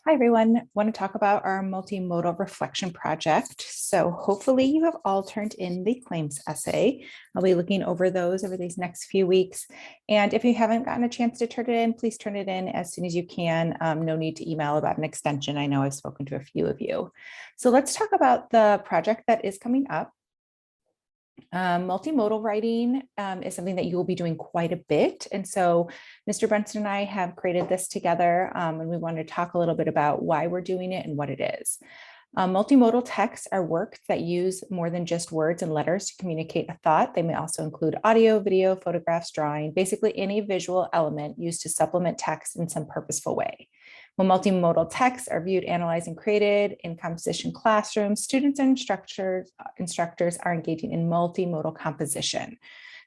Hi, everyone. I want to talk about our multimodal reflection project. So hopefully you have all turned in the claims essay. I'll be looking over those over these next few weeks. And if you haven't gotten a chance to turn it in, please turn it in as soon as you can. No need to email about an extension. I know I've spoken to a few of you. So let's talk about the project that is coming up. Multimodal writing is something that you will be doing quite a bit. And so Mr. Brunson and I have created this together, and we want to talk a little bit about why we're doing it and what it is. Multimodal texts are works that use more than just words and letters to communicate a thought. They may also include audio, video, photographs, drawing, basically any visual element used to supplement text in some purposeful way. When multimodal texts are viewed, analyzed, and created in composition classrooms, students and instructors are engaging in multimodal composition.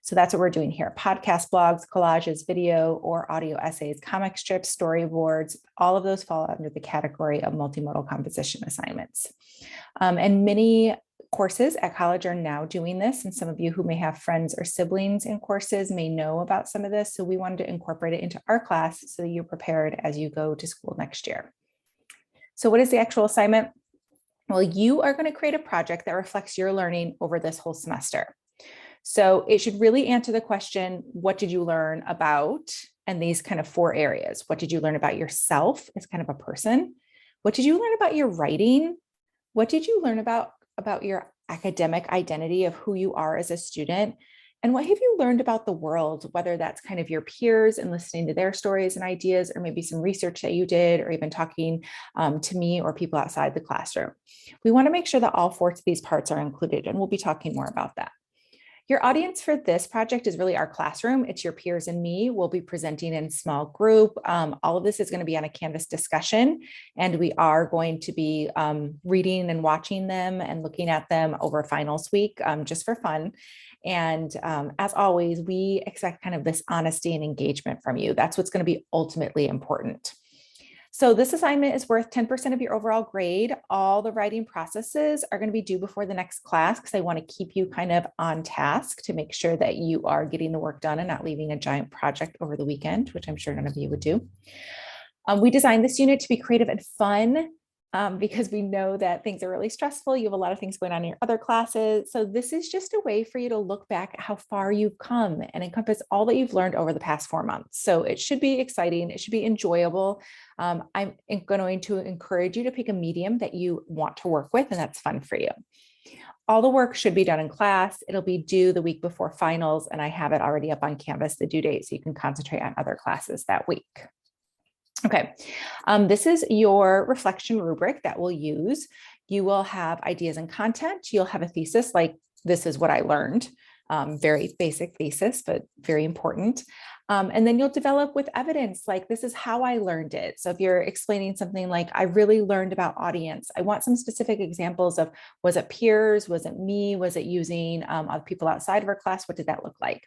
So that's what we're doing here. Podcast, blogs, collages, video or audio essays, comic strips, storyboards, all of those fall under the category of multimodal composition assignments. And many courses at college are now doing this. And some of you who may have friends or siblings in courses may know about some of this. So we wanted to incorporate it into our class so that you're prepared as you go to school next year. So what is the actual assignment? Well, you are going to create a project that reflects your learning over this whole semester. So it should really answer the question, what did you learn about? And these kind of 4 areas. What did you learn about yourself as kind of a person? What did you learn about your writing? What did you learn about your academic identity of who you are as a student? And what have you learned about the world, whether that's kind of your peers and listening to their stories and ideas, or maybe some research that you did, or even talking to me or people outside the classroom. We want to make sure that all 4 of these parts are included, and we'll be talking more about that. Your audience for this project is really our classroom. It's your peers and me. We'll be presenting in small group. All of this is going to be on a Canvas discussion, and we are going to be reading and watching them and looking at them over finals week just for fun. And as always, we expect kind of this honesty and engagement from you. That's what's going to be ultimately important. So this assignment is worth 10% of your overall grade. All the writing processes are going to be due before the next class because I want to keep you kind of on task to make sure that you are getting the work done and not leaving a giant project over the weekend, which I'm sure none of you would do. We designed this unit to be creative and fun because we know that things are really stressful. You have a lot of things going on in your other classes. So this is just a way for you to look back at how far you've come and encompass all that you've learned over the past 4 months. So it should be exciting. It should be enjoyable. I'm going to encourage you to pick a medium that you want to work with, and that's fun for you. All the work should be done in class. It'll be due the week before finals, and I have it already up on Canvas, the due date, so you can concentrate on other classes that week. Okay, this is your reflection rubric that we'll use. You will have ideas and content. You'll have a thesis like, this is what I learned. Very basic thesis, but very important. And then you'll develop with evidence, like this is how I learned it. So if you're explaining something like, I really learned about audience, I want some specific examples of, was it peers? Was it me? Was it using other people outside of our class? What did that look like?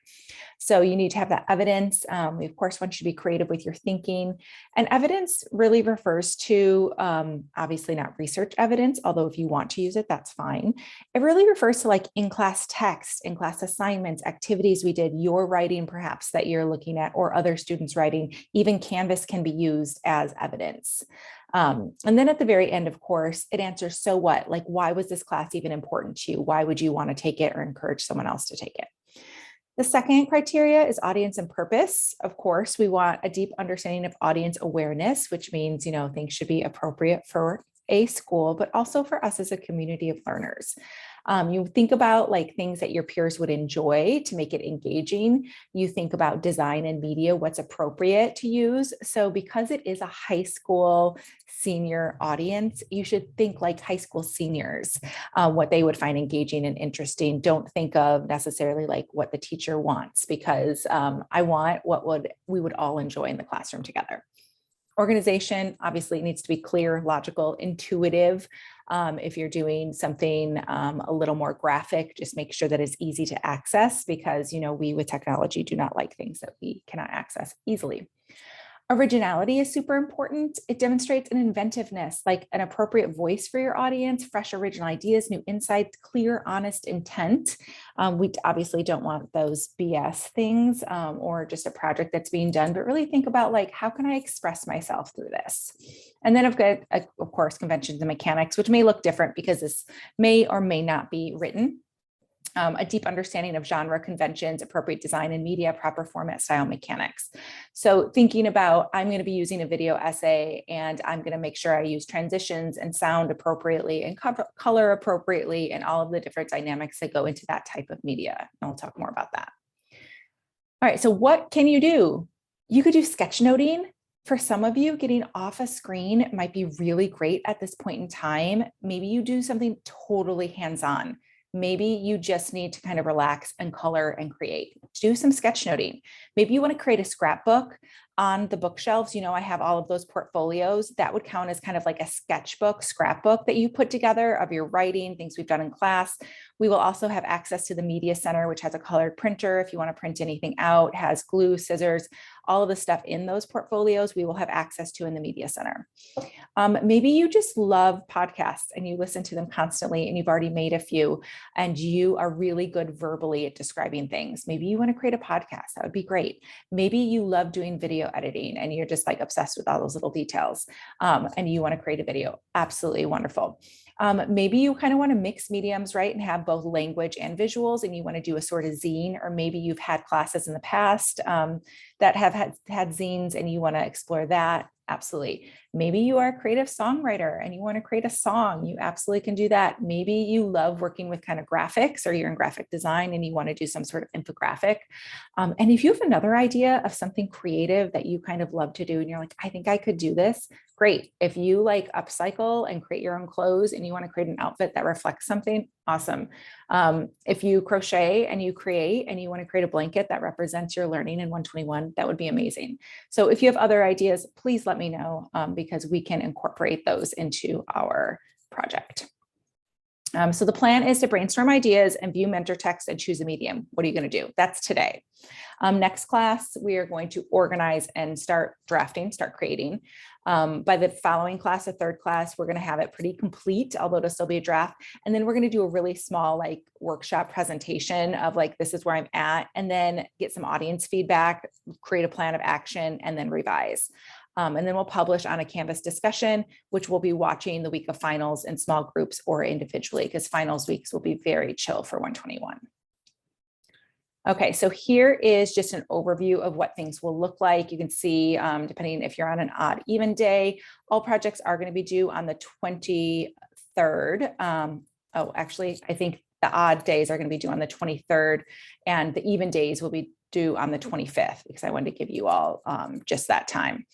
So you need to have that evidence. We of course want you to be creative with your thinking, and evidence really refers to obviously not research evidence, although if you want to use it, that's fine. It really refers to like in-class text, in-class assignments, activities we did, your writing perhaps that you're looking at, or other students writing. Even Canvas can be used as evidence. And then at the very end, of course, it answers, so what? Like, why was this class even important to you? Why would you want to take it or encourage someone else to take it? The second criteria is audience and purpose. Of course, we want a deep understanding of audience awareness, which means, things should be appropriate for a school, but also for us as a community of learners. You think about like things that your peers would enjoy to make it engaging. You think about design and media, what's appropriate to use. So because it is a high school senior audience, you should think like high school seniors, what they would find engaging and interesting. Don't think of necessarily like what the teacher wants, because I want what we would all enjoy in the classroom together. Organization obviously needs to be clear, logical, intuitive. If you're doing something a little more graphic, just make sure that it's easy to access, because we with technology do not like things that we cannot access easily. Originality is super important. It demonstrates an inventiveness, like an appropriate voice for your audience, fresh original ideas, new insights, clear, honest intent. We obviously don't want those BS things or just a project that's being done, but really think about like, how can I express myself through this? And then I've got, of course, conventions and mechanics, which may look different because this may or may not be written. A deep understanding of genre conventions, appropriate design and media, proper format, style, mechanics. So thinking about, I'm going to be using a video essay and I'm going to make sure I use transitions and sound appropriately and color appropriately and all of the different dynamics that go into that type of media. And we'll talk more about that. All right, so what can you do? You could do sketchnoting. For some of you, getting off a screen might be really great at this point in time. Maybe you do something totally hands-on. Maybe you just need to kind of relax and color and create. Do some sketchnoting. Maybe you want to create a scrapbook on the bookshelves. You know, I have all of those portfolios. That would count as kind of like a sketchbook, scrapbook that you put together of your writing, things we've done in class. We will also have access to the media center, which has a colored printer. If you want to print anything out, has glue, scissors, all of the stuff in those portfolios, we will have access to in the media center. Maybe you just love podcasts and you listen to them constantly and you've already made a few and you are really good verbally at describing things. Maybe you want to create a podcast. That would be great. Maybe you love doing video editing and you're just like obsessed with all those little details and you want to create a video. Absolutely wonderful. Maybe you kind of want to mix mediums, right? And have both language and visuals, and you want to do a sort of zine, or maybe you've had classes in the past that have had zines and you want to explore that. Absolutely. Maybe you are a creative songwriter and you want to create a song. You absolutely can do that. Maybe you love working with kind of graphics or you're in graphic design and you want to do some sort of infographic. And if you have another idea of something creative that you kind of love to do and you're like, I think I could do this, great. If you like upcycle and create your own clothes and you want to create an outfit that reflects something, awesome. If you crochet and you create and you want to create a blanket that represents your learning in 121, that would be amazing. So if you have other ideas, please let me know because we can incorporate those into our project. So the plan is to brainstorm ideas and view mentor text and choose a medium. What are you going to do? That's today. Next class, we are going to organize and start drafting, start creating. By the following class, a third class, we're going to have it pretty complete, although it'll still be a draft. And then we're going to do a really small like workshop presentation of like, this is where I'm at, and then get some audience feedback, create a plan of action, and then revise. And then we'll publish on a Canvas discussion, which we'll be watching the week of finals in small groups or individually, because finals weeks will be very chill for 121. Okay, so here is just an overview of what things will look like. You can see, depending if you're on an odd even day, all projects are going to be due on the 23rd. Oh, actually, I think the odd days are going to be due on the 23rd, and the even days will be due on the 25th, because I wanted to give you all just that time.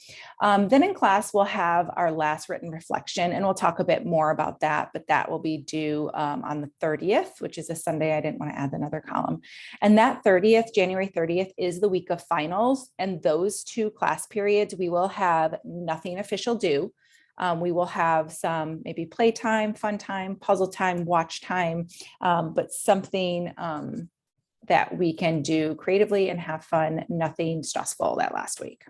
Then in class, we'll have our last written reflection, and we'll talk a bit more about that, but that will be due on the 30th, which is a Sunday. I didn't want to add another column. And that 30th, January 30th, is the week of finals. And those two class periods, we will have nothing official due. We will have some maybe playtime, fun time, puzzle time, watch time, but something that we can do creatively and have fun, nothing stressful that last week.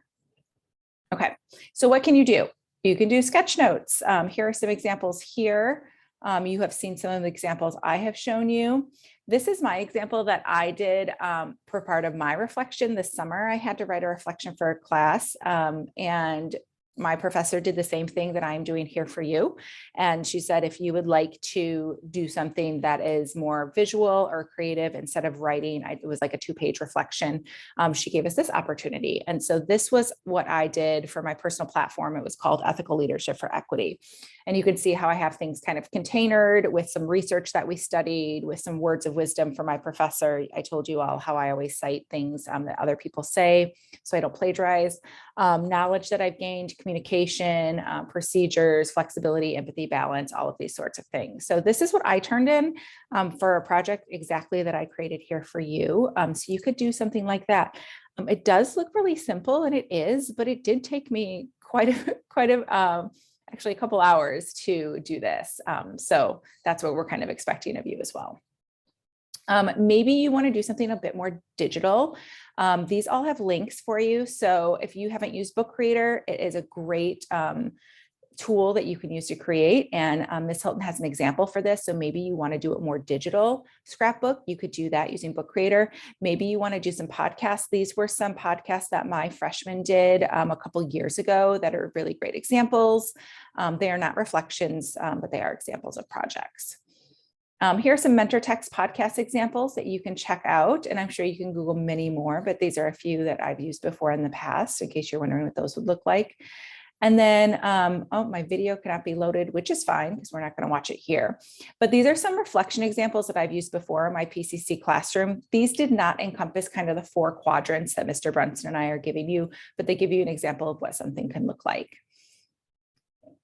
Okay, so what can you do? You can do sketch notes. Here are some examples here. You have seen some of the examples I have shown you. This is my example that I did for part of my reflection this summer. I had to write a reflection for a class, and my professor did the same thing that I'm doing here for you. And she said, if you would like to do something that is more visual or creative instead of writing, it was like a 2-page reflection. She gave us this opportunity. And so this was what I did for my personal platform. It was called Ethical Leadership for Equity. And you can see how I have things kind of containered with some research that we studied, with some words of wisdom from my professor. I told you all how I always cite things that other people say, so I don't plagiarize. Knowledge that I've gained, communication, procedures, flexibility, empathy, balance, all of these sorts of things. So this is what I turned in for a project exactly that I created here for you. So you could do something like that. It does look really simple, and it is, but it did take me actually a couple hours to do this. So that's what we're kind of expecting of you as well. Maybe you want to do something a bit more digital. These all have links for you. So if you haven't used Book Creator, it is a great tool that you can use to create. And Ms. Hilton has an example for this. So maybe you want to do it more digital scrapbook. You could do that using Book Creator. Maybe you want to do some podcasts. These were some podcasts that my freshmen did a couple years ago that are really great examples. They are not reflections, but they are examples of projects. Here are some mentor text podcast examples that you can check out. And I'm sure you can Google many more, but these are a few that I've used before in the past, in case you're wondering what those would look like. And then, oh, my video cannot be loaded, which is fine because we're not going to watch it here. But these are some reflection examples that I've used before in my PCC classroom. These did not encompass kind of the 4 quadrants that Mr. Brunson and I are giving you, but they give you an example of what something can look like.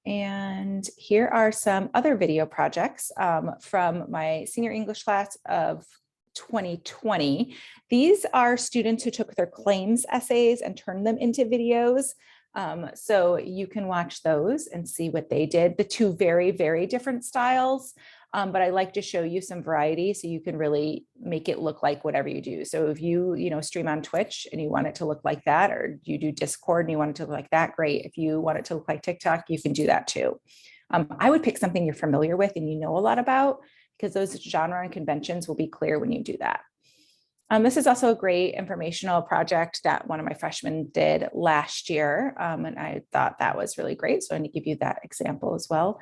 And here are some other video projects from my senior English class of 2020. These are students who took their claims essays and turned them into videos. So you can watch those and see what they did. The 2 very, very different styles, but I like to show you some variety so you can really make it look like whatever you do. So if you stream on Twitch and you want it to look like that, or you do Discord and you want it to look like that, great. If you want it to look like TikTok, you can do that too. I would pick something you're familiar with and you know a lot about, because those genre and conventions will be clear when you do that. This is also a great informational project that one of my freshmen did last year, and I thought that was really great. So I'm going to give you that example as well.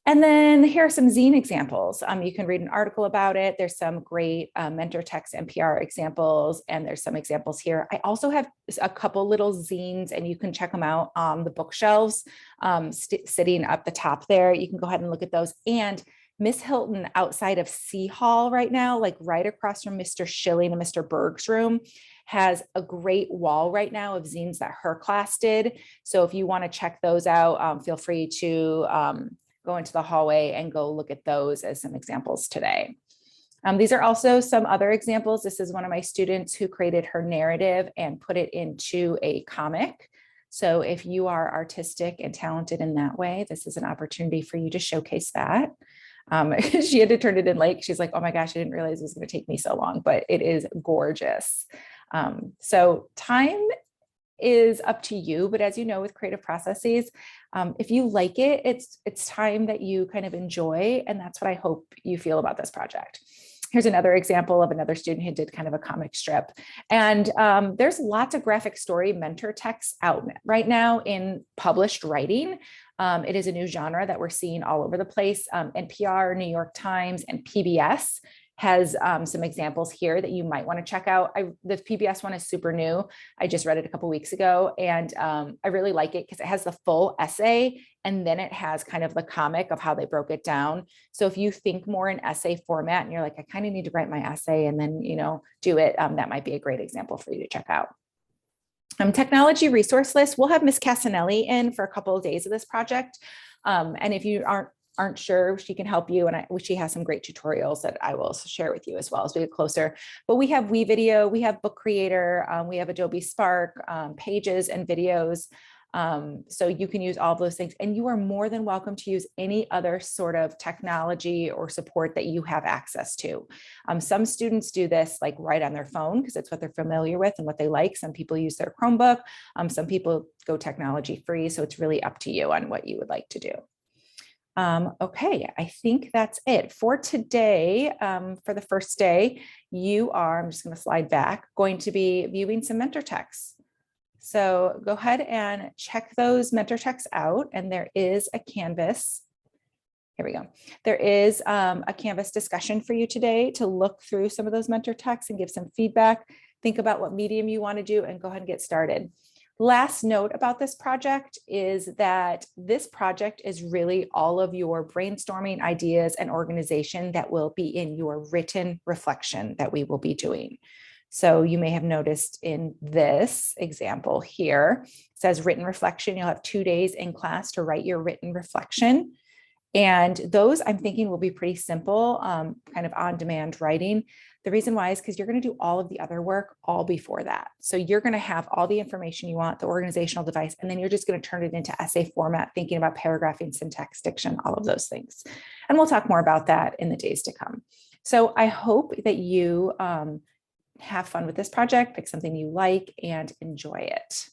And then here are some Zine examples. You can read an article about it. There's some great mentor text NPR examples, and there's some examples here. I also have a couple little zines, and you can check them out on the bookshelves sitting up the top there. You can go ahead and look at those. And Miss Hilton outside of C Hall right now, like right across from Mr. Schilling and Mr. Berg's room, has a great wall right now of zines that her class did. So if you want to check those out, feel free to go into the hallway and go look at those as some examples today. These are also some other examples. This is one of my students who created her narrative and put it into a comic. So if you are artistic and talented in that way, this is an opportunity for you to showcase that. She had to turn it in late. She's like, oh my gosh, I didn't realize it was going to take me so long, but it is gorgeous. So time is up to you, but as you know, with creative processes, if you like it, it's time that you kind of enjoy. And that's what I hope you feel about this project. Here's another example of another student who did kind of a comic strip. And there's lots of graphic story mentor texts out right now in published writing. It is a new genre that we're seeing all over the place. NPR, New York Times, and PBS has some examples here that you might want to check out. The PBS one is super new. I just read it a couple weeks ago, and I really like it because it has the full essay, and then it has kind of the comic of how they broke it down. So if you think more in essay format and you're like, I kind of need to write my essay and then, do it, that might be a great example for you to check out. Technology resource list. We'll have Ms. Casanelli in for a couple of days of this project. And if you aren't sure, she can help you. And she has some great tutorials that I will share with you as well as we get closer. But we have WeVideo, we have Book Creator, we have Adobe Spark, Pages and videos. So you can use all of those things, and you are more than welcome to use any other sort of technology or support that you have access to. Some students do this like right on their phone because it's what they're familiar with and what they like. Some people use their Chromebook. Some people go technology free. So it's really up to you on what you would like to do. Okay, I think that's it for today. For the first day, I'm just going to slide back, going to be viewing some mentor texts. So go ahead and check those mentor texts out. And there is a Canvas. Here we go. There is a Canvas discussion for you today to look through some of those mentor texts and give some feedback. Think about what medium you want to do and go ahead and get started. Last note about this project is that this project is really all of your brainstorming ideas and organization that will be in your written reflection that we will be doing. So you may have noticed in this example here, it says written reflection. You'll have 2 days in class to write your written reflection. And those I'm thinking will be pretty simple, kind of on-demand writing. The reason why is because you're going to do all of the other work all before that. So you're going to have all the information you want, the organizational device, and then you're just going to turn it into essay format, thinking about paragraphing, syntax, diction, all of those things. And we'll talk more about that in the days to come. So I hope that you have fun with this project, pick something you like and enjoy it.